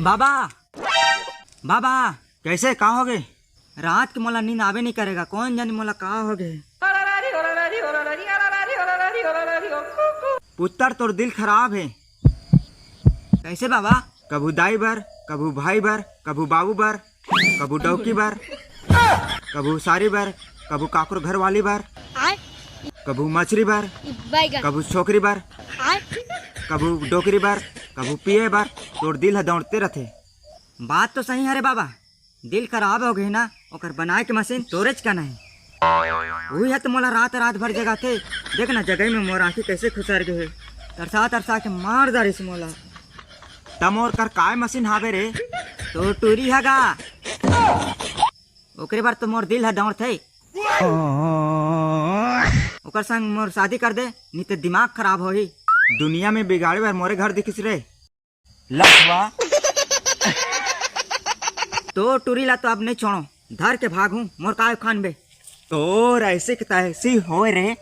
बाबा बाबा कैसे कहाँ हो गए? रात के मोला नींद आवे नहीं करेगा, कौन जाने मोला कहाँ हो गए। पुत्र तोर दिल खराब है। कैसे बाबा? कभू दाई बर, कभू भाई बर, कभू बाबू बर, कभू डौकी बर, कभू सारी बर, कभू काकुर घर वाली बर, कभू मछली बर, कभू छोकरी बर, कभू डोकरी बर, कभू पिए बर। तोर दिल है दौड़ते रहते। बात तो सही है रे बाबा, दिल खराब हो गए ना, ओकर बनाए के मशीन तोरेच का नहीं। वही है तो मोला रात रात भर जगा थे। देख ना जगह में मोर आँखें कैसे खुसर गए, तरसा तरसा के मार दारी से मोला। तमोर कर काय मशीन हावे रे? तो टूरी हगा ओकरे बार तो मोर दिल है दौड़ थे। ओकर संग मोर शादी कर दे, नहीं तो दिमाग खराब होही। दुनिया में बिगाड़े बार मोरे घर दिखिस रे लखवा। तो टूरी ला तो अब नहीं छोड़ो, धर के भागू मोर काय खान बे। तो ऐसे के तैसी हो रे।